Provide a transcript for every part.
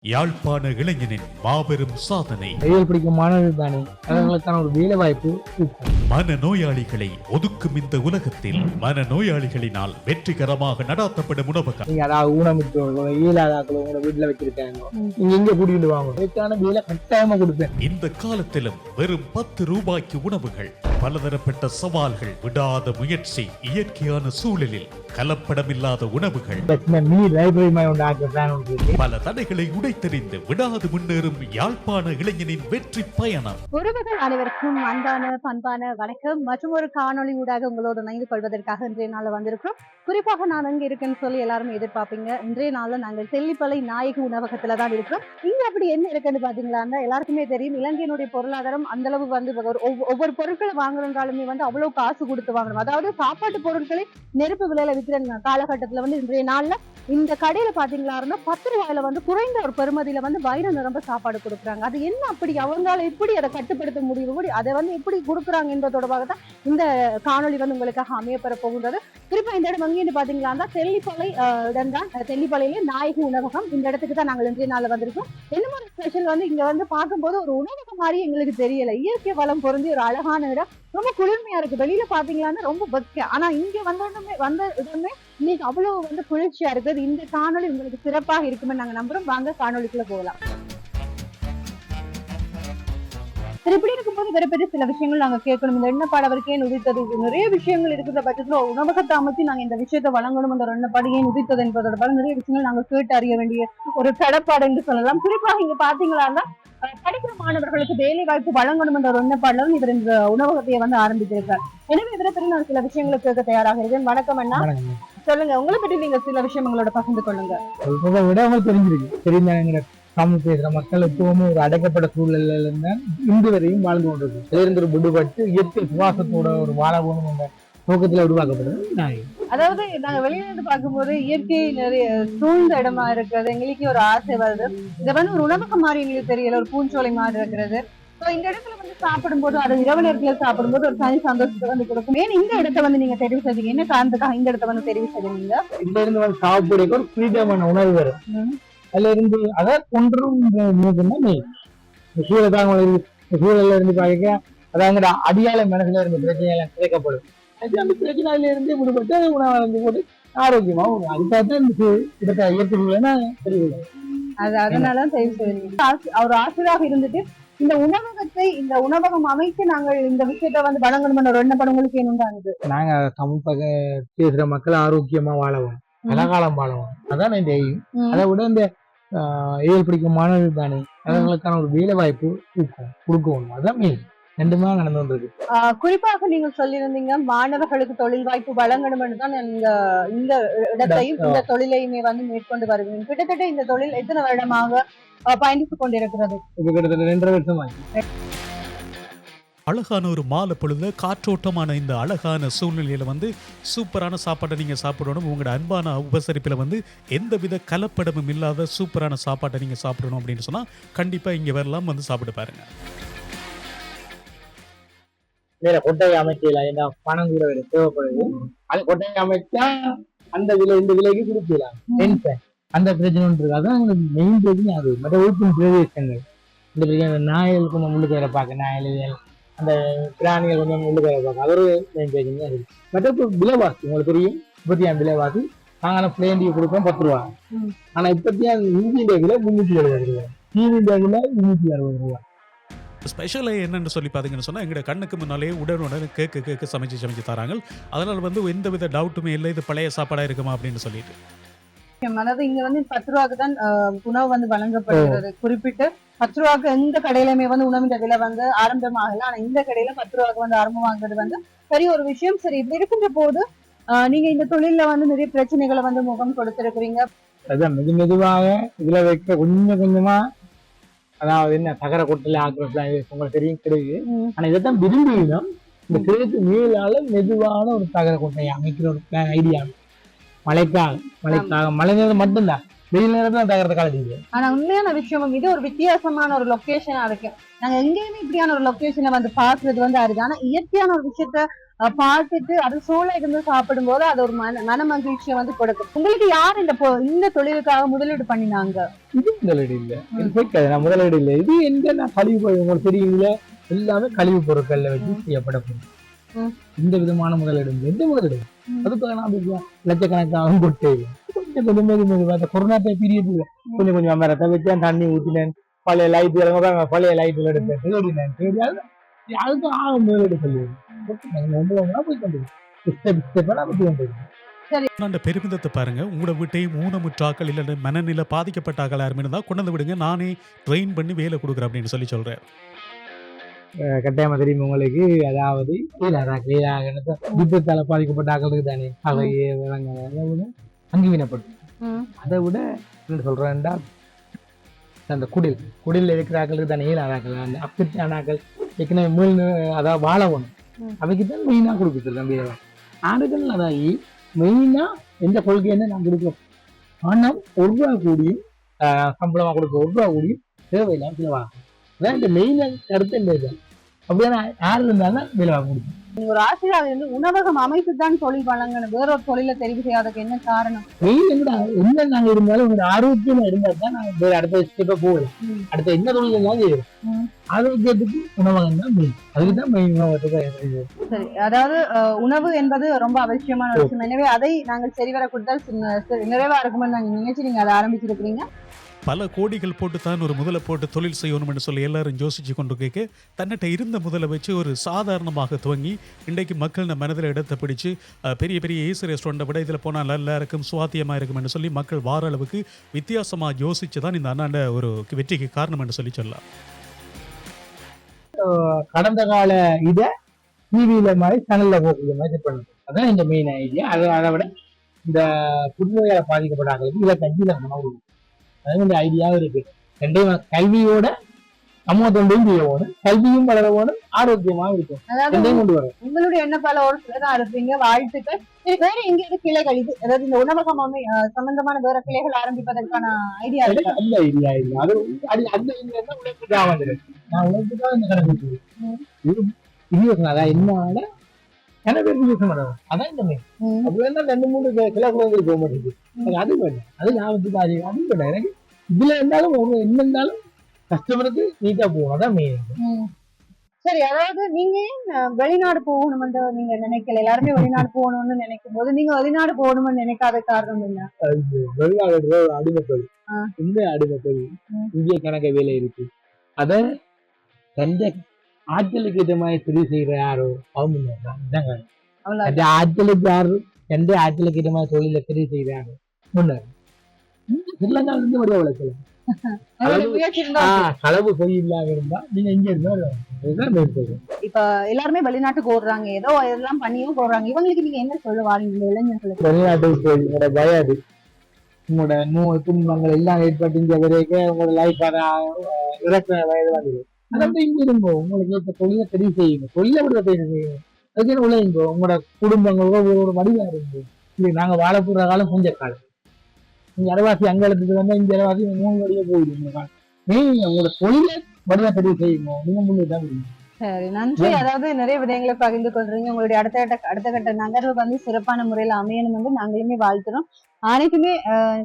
யாழ்ப்பாண இளைஞனின் மாபெரும் சாதனை. கையில் பிடிக்கும் மாணவர்கள் தானே அவர்களுக்கான ஒரு வேலை வாய்ப்பு. மனநோயாளிகளை ஒதுக்கும் இந்த உலகத்தில் மனநோயாளிகளினால் வெற்றிகரமாக நடாத்தப்படும் உணவகம். நீங்க அதாவது ஊனமிட்டவர்களோ இயலாதாக்களோ உங்களை வீட்டுல வச்சிருக்காங்க, நீங்க எங்க கூட்டிட்டு வாங்க, அதுக்கான வேலை கட்டாயமா கொடுப்பேன். இந்த காலத்திலும் வெறும் 10 ரூபாய்க்கு உணவுகள். பலதரப்பட்ட சவால்கள், விடாத முயற்சி, இயற்கையான சூழலில் கலப்படமில்லாத உணவுகள், பல தடைகளை உடைத்தெறிந்து விடாது முன்னேறும் யாழ்ப்பாண இளைஞனின் வெற்றி பயணம். உறவுகள் அனைவருக்கும் அன்பான பண்பான வணக்கம். மற்றும் ஒரு காணொலி ஊடாக உங்களோடு இணைந்து கொள்வதற்காக இன்றைய நாள் வந்திருக்கிறோம். குறிப்பாக நான் அங்க இருக்கேன்னு சொல்லி எல்லாருமே எதிர்பார்ப்பீங்க. இன்றைய நாள்ல நாங்கள் தெல்லிப்பளை நாயக உணவகத்துல தான் இருக்கிறோம். இங்க அப்படி என்ன இருக்குன்னு பாத்தீங்களா, எல்லாருக்குமே தெரியும் இலங்கையினுடைய பொருளாதாரம் அந்த அளவு வந்து ஒவ்வொரு பொருட்களை வாங்குறதாலுமே வந்து அவ்வளவு காசு கொடுத்து வாங்கணும். அதாவது சாப்பாட்டு பொருட்களை நெருப்பு விலையில விற்கிற காலகட்டத்துல வந்து இன்றைய நாள்ல இந்த கடையில பாத்தீங்களா 10 ரூபாயில வந்து குறைந்த ஒரு பெருமதியில வந்து வயிறு நிரம்ப சாப்பாடு கொடுக்குறாங்க. அது என்ன அப்படி அவங்களால எப்படி அதை கட்டுப்படுத்த முடியும், அதை வந்து எப்படி கொடுக்குறாங்க என்பது தொடர்பாக தான் இந்த காணொலி வந்து உங்களுக்காக அமையப்பெற போகின்றது. குறிப்பா இந்த இடம் எங்கன்னு பாத்தீங்களா தெல்லிப்பளை இடம் தான். தெல்லிப்பளையில நாயக உணவகம். இந்த இடத்துக்கு தான் நாங்கள் இன்றைய நாள்ல வந்திருக்கோம். என்ன மாதிரி ஸ்பெஷல் வந்து இங்க வந்து பார்க்கும்போது ஒரு உணவகம் மாதிரி எங்களுக்கு தெரியல. இயற்கை வளம் பொருந்தி ஒரு அழகான இடம், ரொம்ப குளிர்மையா இருக்கு. வெளியில பாத்தீங்கன்னா ரொம்ப பக்தி, ஆனா இங்க வந்த இடமே இன்னைக்கு அவ்வளவு வந்து குளிர்ச்சியா இருக்குது. இந்த காணொலி உங்களுக்கு சிறப்பாக இருக்குமே நாங்க நம்புறோம். வாங்க காணொலிக்குள்ள போகலாம். இப்படி இருக்கும்போது வேற பெரிய சில விஷயங்கள் நாங்க கேட்கணும். இந்த எண்ணப்பாடு அவருக்கு ஏன் உதித்தது, நிறைய விஷயங்கள் இருக்கிற பட்சத்துல உணவகத்தை அமைச்சு நாங்க இந்த விஷயத்தை வழங்கணும், அந்த எண்ணப்பாடு ஏன் உதித்தது என்பதோட நிறைய விஷயங்கள் நாங்க கேட்டு அறிய வேண்டிய ஒரு கடப்பாடு என்று சொல்லலாம். குறிப்பாக இங்க பாத்தீங்களா படிக்கிற மாணவர்களுக்கு வேலை வாய்ப்பு வழங்கணும் என்ற ஒரு எண்ணப்பாடுல இவர் இந்த உணவகத்தையே வந்து ஆரம்பித்திருக்கார். எனவே இவரை பற்றி நான் சில விஷயங்களை கேட்க தயாராக இருக்கேன். வணக்கம் அண்ணா, சொல்லுங்க உங்களை பற்றி நீங்க சில விஷயம் எங்களோட பகிர்ந்து கொள்ளுங்க. விட உங்களுக்கு தெரிஞ்சிருக்கு, தெரிந்த தமிழ் பேசுற மக்கள் எப்பவுமே ஒரு அடைக்கப்பட்ட சூழ்நிலையில இருந்தா இன்று வரையும் வாழ்ந்து கொண்டிருக்கு. இருந்து விடுபட்டு இயற்கை சுவாசத்தோட ஒரு வாழ போகணும் என்ற நோக்கத்துல உருவாக்கப்படுது. அதாவது நாங்க வெளியில இருந்து பார்க்கும்போது இயற்கை நிறைய சூழ்ந்த இடமா இருக்கிறது எங்களுக்கு ஒரு ஆசை வருது. இதை வந்து ஒரு உணவகம் மாதிரி எங்களுக்கு தெரியல, ஒரு பூஞ்சோலை மாதிரி இருக்கிறது. இந்த இடத்துல வந்து சாப்பிடும் போது, அது இரவு நேரத்துல சாப்பிடும் போது ஒரு தனி சந்தோஷத்தை வந்து கொடுக்கும். ஏன் இந்த இடத்த வந்து நீங்க தெரிவு செய்வீங்க, என்ன காரணத்துக்காக இந்த இடத்த வந்து தெரிவு செய்வீங்க? இந்த இருந்து வந்து சாப்பிட ஒரு ஃப்ரீடமான உணவு வரும். அதுல இருந்து அதாவது ஒன்றும் சூழல்ல இருந்து பாக்க அதாவது அடியாள மனசுல இருந்து பிரச்சனைகள் கிடைக்கப்படும். அந்த பிரச்சனையில இருந்து விடுபட்டு உணவு வளர்ந்து போட்டு ஆரோக்கியமா அதுக்காக இயற்கை அது அதனாலதான் தெரிவு செய்வீங்க. அவர் ஆசிரியராக இருந்துட்டு இந்த உணவகத்தை, இந்த உணவகம் அமைத்து நாங்கள் இந்த விஷயத்த வந்து வழங்கணும் ஒரு எண்ணப்படம் உங்களுக்கு ஏனுண்டானது. நாங்க தமிழ் பேசுற மக்கள் ஆரோக்கியமா வாழவும், பலகாலம் வாழவும், அதான் இந்த அதை விட இந்த ஏழு பிடிக்கும் மாணவர்கள் தானே அவர்களுக்கான ஒரு வேலை வாய்ப்பு கொடுக்கணும். அதான் மெயின். ரெண்டுமே நடந்து வந்திருக்கு. குறிப்பாக நீங்க சொல்லியிருந்தீங்க மாணவர்களுக்கு தொழில் வாய்ப்பு வழங்கணும்னு தான் இந்த இடத்தையும் இந்த தொழிலையுமே வந்து மேற்கொண்டு வருவீங்க. கிட்டத்தட்ட இந்த தொழில் எத்தனை வருடமாக பயணித்துக் கொண்டிருக்கிறது? கிட்டத்தட்ட 2.5 வருஷம். அழகான ஒரு மாலை பொழுது காற்றோட்டமான இந்த அழகான சூழ்நிலையில வந்து சூப்பரான சாப்பாட்டை நீங்க சாப்பிடணும். உங்களோட அன்பான உபசரிப்புல வந்து எந்தவித கலப்படமும் இல்லாத சூப்பரான சாப்பாட்டை நீங்க சாப்பிடணும் அப்படின்னு சொன்னா கண்டிப்பா இங்க வரலாம், வந்து சாப்பிட்டு பாருங்க. வேற கொட்டை அமைக்கலாம், ஏன்னா பணம் கூட வேற தேவைப்படுது. அது கொட்டை அமைச்சா அந்த விலை இந்த விலைக்கு கொடுக்கலாம். அந்த பிரச்சனை இருக்கு. அதான் மெயின் பிரச்சனை. அது மற்ற உறுப்பின் பிரதேசங்கள் இந்த பிரச்சனை. நாயல் கொஞ்சம் முள்ளுக்கு வேலை பார்க்க, நாயல் அந்த பிராணிகள் கொஞ்சம் முள்ளுக்கு வேலை பார்க்க, அது ஒரு மெயின் பிரச்சனை இருக்கு. மற்ற விலைவாசி உங்களுக்கு தெரியும். இப்பத்தியா விலைவாசி நாங்கள் பிளேண்டியை கொடுப்போம் 10 ரூபா. ஆனா இப்பத்தியா இந்திய விலை 370 ரூபா, டிவியில விலை 260 ரூபா. ஸ்பெஷல் என்னன்னு சொல்லி பார்த்தீங்கன்னு சொன்னால் எங்களோட கண்ணுக்கு முன்னாலே உடனுடன் கேக்கு சமைச்சு தராங்க. அதனால் வந்து எந்தவித டவுட்டுமே இல்லை, இது பழைய சாப்பாடாக இருக்குமா அப்படின்னு சொல்லிட்டு. அதாவது இங்க வந்து 10 ரூபாய்க்கு தான் உணவு வந்து வழங்கப்படுகிறது. குறிப்பிட்டு 10 ரூபாய்க்கு எந்த கடையிலுமே வந்து உணவின் விலை வந்து ஆரம்பமாகல. ஆனா இந்த கடையில 10 ரூபாய்க்கு வந்து ஆரம்பமாகிறது வந்து பெரிய ஒரு விஷயம். சரி, இப்படி இருக்கின்ற போது நீங்க இந்த தொழில வந்து நிறைய பிரச்சனைகளை வந்து முகம் கொடுத்திருக்கிறீங்க. அதான் மெதுவாக இதுல வைக்க கொஞ்சம் கொஞ்சமா, அதாவது என்ன தகர கொட்டில ஆக்குறது உங்களுக்கு தெரியும் கிடையாது. ஆனா இதைத்தான் விரும்பினோம். இந்த கிழக்கு மேலால மெதுவான ஒரு தகர கொட்டையை அமைக்கிற ஒரு ஐடியா. மழைக்காக மழை நேரம் மட்டும்தான், வெயில் நேரத்துல தகரத்தை கலட்டிங்க. ஆனா உண்மையான விஷயம் இது ஒரு வித்தியாசமான ஒரு லொகேஷனா இருக்கு. நாங்க எங்கேயுமே இப்படியான ஒரு லொகேஷனை வந்து பாக்குறது வந்து அருது. ஆனா இயற்கையான ஒரு விஷயத்த பார்த்துட்டு அது சூழல இருந்து சாப்பிடும் போது அது ஒரு மன மகிழ்ச்சியை வந்து கொடுக்கும். உங்களுக்கு யார் இந்த தொழிலுக்காக முதலீடு பண்ணினாங்க? இது முதலீடு இல்ல, இது போய்க்காது. நான் முதலீடு இல்லை. இது எங்க நான் கழிவு பொருள் உங்களுக்கு தெரியுங்களா, எல்லாமே கழிவு பொருட்கள்ல வச்சு செய்யப்பட பொருள். இந்த விதமான முதலீடு இல்லை. எந்த முதலீடு அதுக்காக நான் லட்சக்கணக்காக போட்டு கொஞ்சம் கொஞ்சம் அந்த கொரோனா பீரியட்ல கொஞ்சம் கொஞ்சம் மரத்தை வச்சு தண்ணி ஊற்றினேன். பழைய லைட் பழைய லைட்ல எடுத்தேன் தேடினேன். அதுக்கு ஆக முதலீடு சொல்லுவேன். அந்த பெருமிதத்தை பாருங்க. உங்களோட வீட்டையும் ஊனமுற்றாக்கள் இல்லை மனநிலை பாதிக்கப்பட்டாக்கள் யாருமே இருந்தால் கொண்டு வந்து விடுங்க, நானே ட்ரெயின் பண்ணி வேலை கொடுக்குறேன் அப்படின்னு சொல்றேன். கட்டாயமா தெரியும் உங்களுக்கு. அதாவது யுத்தத்தால பாதிக்கப்பட்ட ஆக்களுக்கு தானே அவையே அங்கீவினப்படும். அதை விட என்ன சொல்றேன்டா, அந்த குடில் இருக்கிற ஆக்களுக்கு தானே ஏழாக்கள், அந்த அப்பிட்டானாக்கள் ஏற்கனவே மீள் அதாவது வாழவணும் அவைக்கு தான் மெயினா கொடுக்குறது. தம்பி ஆடுகள் அதாகி மெயினா எந்த கொள்கைன்னு நான் கொடுக்குறோம். ஆனால் ஒரு ரூபா கூடியும் சம்பளமா கொடுக்க ஒரு ரூபா கூடியும் தேவையில்லாம செலவாகும். அதான் இந்த மெயின் கருத்து இந்த இது. அப்படியான யாரு இருந்தாலும் வேலை வாங்க முடியும். நீங்க ஒரு ஆசிரியர் வந்து உணவகம் அமைத்து தான் தொழில் வழங்கணும், வேற ஒரு தொழில தெரிவு செய்யாததுக்கு என்ன காரணம்? மெயின் என்ன நாங்க இருந்தாலும் உங்களோட ஆரோக்கியமா இருந்தா தான் நாங்க வேற அடுத்த ஸ்டெப்பை போகலாம். அடுத்த என்ன தொழில் எல்லாம் செய்யணும். ஆரோக்கியத்துக்கு உணவகம் தான் மெயின். அதுக்குதான் மெயின் உணவகத்துக்கு. சரி, அதாவது உணவு என்பது ரொம்ப அவசியமான விஷயம். எனவே அதை நாங்கள் சரிவர கொடுத்தால் நிறைவா இருக்குமென்னு நாங்க நினைச்சு நீங்க அதை ஆரம்பிச்சிருக்கிறீங்க. பல கோடிகள் போட்டு தான் ஒரு முதலை போட்டு தொழில் செய்யணும்னு சொல்லி எல்லாரும் யோசிச்சு கொண்டு கேட்க தன்னிட்ட இருந்த முதலை வச்சு ஒரு சாதாரணமாக துவங்கி இன்றைக்கு மக்கள் மனதில் இடத்தை பிடிச்சு பெரிய பெரிய ஏசி ரெஸ்டாரண்ட்டை விட இதில் போனால் நல்லா இருக்கும், சுவாத்தியமாக இருக்கும்னு சொல்லி மக்கள் வார அளவுக்கு வித்தியாசமாக யோசிச்சு தான் இந்த அண்ணாண்ட ஒரு வெற்றிக்கு காரணம் என்று சொல்லலாம். கடந்த கால இதை டிவியில மாதிரி சேனல்ல போக்குற மாதிரி பண்ணுறது அதான் இந்த மெயின் ஐடியா. அதை விட இந்த புற்றுநோயால பாதிக்கப்பட்டாங்களுக்கு இதை கஞ்சியில உணவு அது ஐடியாவும் இருக்கு. ரெண்டையும் கல்வியோட சமூகத்தொண்டையும் செய்யணும், கல்வியும் வளர வேணும், ஆரோக்கியமாவும் இருக்கும். கொண்டு வரும். உங்களுடைய எண்ணப்பால ஒரு சிலதான் இருப்பீங்க. வாழ்த்துக்கள். வேற எங்க கிளைகள் இது, அதாவது இந்த உணவகம் சம்பந்தமான வேற கிளைகள் ஆரம்பிப்பதற்கான ஐடியா இருக்கு? அந்த ஐடியா இல்லை. அது அந்த ஐடியா தான் உழைப்புக்காக வந்துருக்கு. நான் உழைப்புக்காக இந்த கணக்கு அதான் என்ன எனக்கு யூஸ் பண்ணுவோம். அதான் இந்த மெயின். அப்படி வேணா 2-3 கிலோமீட்டர் போக மாட்டேங்குது. அது வேணும், அது லாபத்துக்கு அது வேணும். எனக்கு இதுல இருந்தாலும் என்ன இருந்தாலும் கஸ்டமருக்கு நீட்டா போகும். அதான் மெயின். சரி, அதாவது நீங்க வெளிநாடு போகணும்னு நீங்க நினைக்கல, எல்லாருமே வெளிநாடு போகணும்னு நினைக்கும் போது நீங்க வெளிநாடு போகணும்னு நினைக்காத காரணம் என்ன? வெளிநாடு அடிமைத்தொழில், இந்த அடிமைத்தொழில் இந்திய கணக்க வேலை இருக்கு. அத தந்த ஆட்களுக்கு ஏற்ற மாதிரி தெரிவு செய்யற யாரோ அவங்க ஆட்களுக்கு யாரு எந்த ஆட்களுக்கு ஏற்ற மாதிரி தொழில தெரிவு செய்யறாங்க முன்னாடி ஸ்ரீலங்கால இருந்து வடிவ வளர்க்கலாம். களவு பொய் இல்லாம இருந்தா நீங்க இங்க இருந்தா இப்ப எல்லாருமே வெளிநாட்டுக்கு ஓடுறாங்க, ஏதோ எல்லாம் பண்ணியும் போடுறாங்க. இவங்களுக்கு நீங்க என்ன சொல்ல வாரீங்க இளைஞர்களுக்கு? வெளிநாட்டுக்கு போய் உங்களோட பயாது உங்களோட நோய் துன்பங்கள் எல்லாம் ஏற்பட்டு இங்க வரைக்கும் உங்களோட லைஃப் இறக்குற வயது வந்துடும். அதாவது இங்க இருங்கோ, உங்களுக்கு ஏற்ற தொழிலை தெரிவு செய்யுங்க, தொழிலை விட தெரிவு செய்யுங்க. அதுக்கு உழையுங்கோ, உங்களோட குடும்பங்களோட ஒரு வடிவா இருங்க. இது நாங்க வாழ போடுற காலம் கொஞ்ச காலம். நீங்க அரவாசி அங்க எழுத்துக்கு வந்தா இங்க அரவாசி 3 வழியா போயிடுங்க. நீங்க உங்களோட தொழிலை வடிவா தெரிவு செய்யுங்க, நீங்க முன்னேற்றம் முடியும். சரி, நன்றி. அதாவது நிறைய விடயங்களை பகிர்ந்து கொள்றீங்க. உங்களுடைய அடுத்த கட்ட நகர்வு வந்து சிறப்பான முறையில அமையணும் வந்து நாங்களுமே வாழ்த்துறோம். அனைத்துமே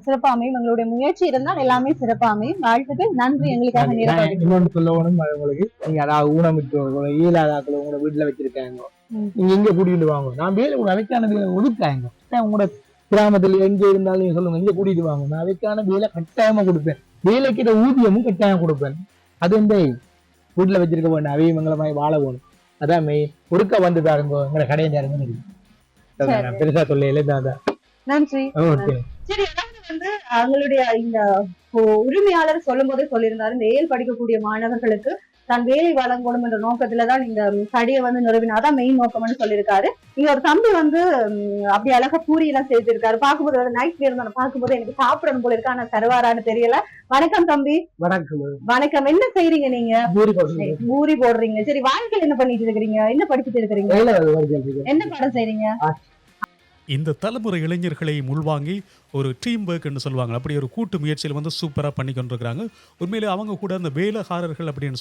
சிறப்பா அமையும். உங்களுடைய முயற்சி இருந்தால் எல்லாமே சிறப்பா அமையும். வாழ்த்துக்கள். நன்றி. எங்களுக்காக இன்னொன்று சொல்லணும் உங்களுக்கு, நீங்க அதாவது ஊனமிட்டவர்களோ இயலாதாக்களோ உங்களோட வீட்டுல வச்சிருக்காங்க, நீங்க எங்க கூட்டிட்டு வாங்க. நான் வேலை உங்க அவைக்கான வேலை ஒதுக்காங்க. உங்களோட கிராமத்துல எங்க இருந்தாலும் சொல்லுங்க, இங்க கூட்டிட்டு வாங்க. நான் அவைக்கான வேலை கட்டாயமா கொடுப்பேன். வேலைக்கிட்ட ஊதியமும் கட்டாயம் கொடுப்பேன். அது இந்த வீட்டுல வச்சிருக்க வேணும், அவையும் எங்களை மாதிரி வாழ வேணும். அதான் மெயின். ஒருக்க வந்து பாருங்க, எங்களை கடையை நேரம் பெருசா சொல்ல. நன்றி. சரி, அதாவது வந்து அவங்களுடைய இந்த உரிமையாளர் சொல்லும் போதே சொல்லியிருந்தாரு, இந்த ஏழு படிக்கக்கூடிய மாணவர்களுக்கு தான் வேலை வழங்கணும் என்ற நோக்கத்துலதான் இந்த கடையை வந்து நிறுவினா அதான் மெயின் நோக்கம்னு சொல்லியிருக்காரு. இங்க ஒரு தம்பி வந்து அப்படி அழகா பூரி எல்லாம் சேர்த்திருக்காரு. பார்க்கும்போது நைட் இருந்தாலும் பார்க்கும்போது எனக்கு சாப்பிடணும் போல இருக்கு, ஆனா தருவாரான்னு தெரியல. வணக்கம் தம்பி. வணக்கம். வணக்கம். என்ன செய்றீங்க நீங்க? பூரி போடுறீங்க. சரி, வாழ்க்கையில் என்ன பண்ணிட்டு இருக்கிறீங்க? என்ன படிச்சுட்டு இருக்கிறீங்க? என்ன பாடம் செய்றீங்க? இந்த தலைமுறை இளைஞர்களை உள்வாங்கி ஒரு டீம் ஒர்க்ன்னு சொல்லுவாங்க. அப்படி ஒரு கூட்டு முயற்சியில வந்து சூப்பரா பண்ணி கொண்டிருக்கிறாங்க. உண்மையிலே அவங்க கூட அந்த வேலைக்காரர்கள் அப்படின்னு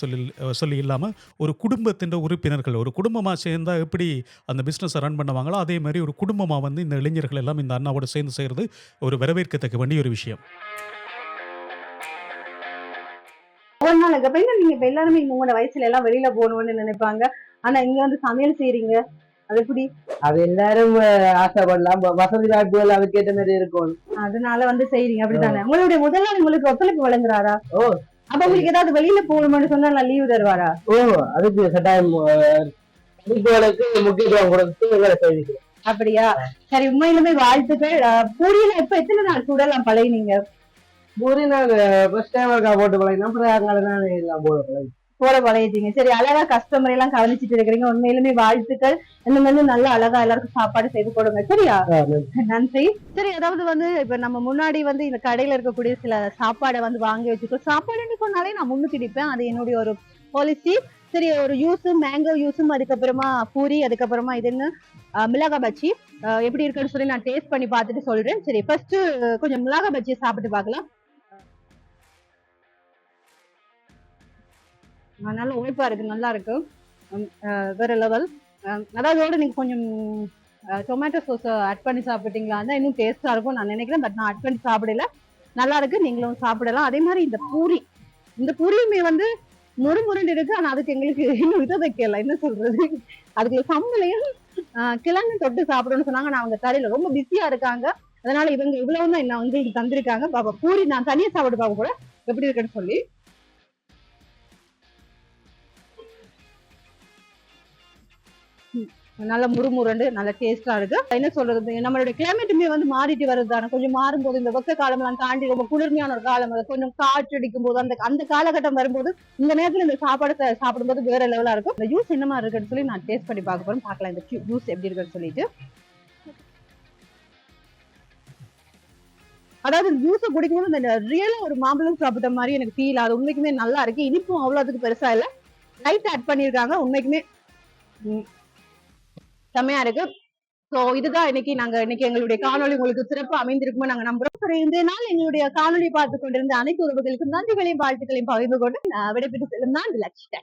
சொல்லி இல்லாம, ஒரு குடும்பத்தின் உறுப்பினர்கள், ஒரு குடும்பமா சேர்ந்தா எப்படி அந்த பிசினஸ ரன் பண்ணுவாங்களோ, அதே மாரி ஒரு குடும்பமா வந்து இந்த இளைஞர்கள் எல்லாம் இந்த அண்ணாவோட சேர்ந்து செய்றது ஒரு வரவேற்கத்தக்க வேண்டிய ஒரு விஷயம். ஒரு நாளுக்கு அப்ப என்ன நீங்க இப்ப எல்லாருமே உங்களோட வயசுல எல்லாம் வெளியில போகணும்னு நினைப்பாங்க. ஆனா இங்க வந்து சமையல் செய்றீங்க. அது எப்படி? அது எல்லாரும் ஆசைப்படலாம். வசதி வாய்ப்புகள் அதுக்கேற்ற மாதிரி இருக்கும். அதனால வந்து செய்றீங்க அப்படித்தானே? உங்களுடைய முதலாளி உங்களுக்கு ஒத்துழைப்பு வழங்குறாரா? ஓ அப்ப உங்களுக்கு ஏதாவது வெளியில போகணும்னு சொன்னா நான் லீவு தருவாரா? ஓ அதுக்கு கட்டாயம் குறிக்கோளுக்கு முக்கியத்துவம் கொடுத்து வேலை செய்திருக்கிறேன். அப்படியா? சரி, உண்மையிலுமே வாழ்த்துக்கள். பூரியில இப்ப எத்தனை நாள் சுடலாம் பழகினீங்க? பூரி நான் ஃபர்ஸ்ட் டைம் இருக்கா போட்டு பழகினா அப்புறம் அதனால எல்லாம் போட பழகி போட பழகிட்டீங்க. சரி, அழகா கஸ்டமர் எல்லாம் கவனிச்சிட்டு இருக்கிறீங்க. உண்மையிலுமே வாழ்த்துக்கள். இந்த மாதிரி நல்லா அழகா எல்லாருக்கும் சாப்பாடு செய்து கொடுங்க. சரியா? நன்றி. சரி, அதாவது வந்து இப்ப நம்ம முன்னாடி வந்து இந்த கடையில இருக்கக்கூடிய சில சாப்பாடை வந்து வாங்கி வச்சுக்கோ. சாப்பாடுன்னு சொன்னாலே நான் முன்னுக்கு நிப்பேன். அது என்னுடைய ஒரு பாலிசி. சரி, ஒரு யூஸும் மேங்கோ யூஸும் அதுக்கப்புறமா பூரி, அதுக்கப்புறமா இது என்ன மிளகா பஜ்ஜி எப்படி இருக்குன்னு சொல்லி நான் டேஸ்ட் பண்ணி பார்த்துட்டு சொல்றேன். சரி, ஃபர்ஸ்ட் கொஞ்சம் மிளகா பஜ்ஜியை சாப்பிட்டு பார்க்கலாம். நல்ல உழைப்பா இருக்கு, நல்லா இருக்கு. வேற லெவல். அதாவது நீங்க கொஞ்சம் டொமேட்டோ சோஸ் ஆட் பண்ணி சாப்பிட்டீங்களா தான் இன்னும் டேஸ்டா இருக்கும் நான் நினைக்கிறேன். பட் நான் ஆட் பண்ணி சாப்பிடல. நல்லா இருக்கு, நீங்களும் சாப்பிடலாம். அதே மாதிரி இந்த பூரியுமே வந்து முறுமுறுன்னு இருக்கு. ஆனா அதுக்கு எங்களுக்கு இன்னும் இதை வைக்கல, என்ன சொல்றது, அதுக்கு சம்பளையும் கிழங்கு தொட்டு சாப்பிடணும்னு சொன்னாங்க. நான் அவங்க கடையில ரொம்ப பிஸியா இருக்காங்க. அதனால இவங்க இவ்வளவுதான் என்ன உங்களுக்கு தந்திருக்காங்க. பாப்பா பூரி நான் தனியா சாப்பிட்டு பார்க்க கூட எப்படி இருக்குன்னு சொல்லி. நல்ல முறுமுரண்டு நல்ல டேஸ்டா இருக்கு. என்ன சொல்றது, நம்மளுடைய கிளைமேட்டுமே வந்து மாறிட்டு வருதுதானே. கொஞ்சம் மாறும்போது இந்த வெக்க காலம் எல்லாம் தாண்டி ரொம்ப குளிர்மையான ஒரு காலம், கொஞ்சம் காற்று அடிக்கும் போது அந்த காலகட்டம் வரும்போது இந்த நேரத்துல இந்த சாப்பாடு சாப்பிடும்போது வேற லெவலா இருக்கும். இந்த ஜூஸ் என்ன மாதிரி இருக்குன்னு சொல்லி நான் டேஸ்ட் பண்ணி பார்க்க போறேன். பார்க்கலாம் இந்த ஜூஸ் எப்படி இருக்குன்னு சொல்லிட்டு. அதாவது ஜூஸை குடிக்கும்போது இந்த ரியலா ஒரு மாம்பழம் சாப்பிட்ட மாதிரி எனக்கு ஃபீல் ஆகுது. உண்மைக்குமே நல்லா இருக்கு. இனிப்பும் அவ்வளவுக்கு பெருசா இல்ல, லைட் ஆட் பண்ணிருக்காங்க. உண்மைக்குமே செம்மையா இருக்கு. சோ இதுதான் இன்னைக்கு எங்களுடைய காணொலி உங்களுக்கு சிறப்பு அமைந்திருக்குமோ நாங்க நம்புறோம். இந்த நாள் எங்களுடைய காணொலி பார்த்து கொண்டிருந்த அனைத்து உறவுகளுக்கும் நன்றிகளையும் வாழ்த்துக்களையும் பகிர்ந்து கொண்டு விடைபெற்று செல்லும் நான் லட்சுமி.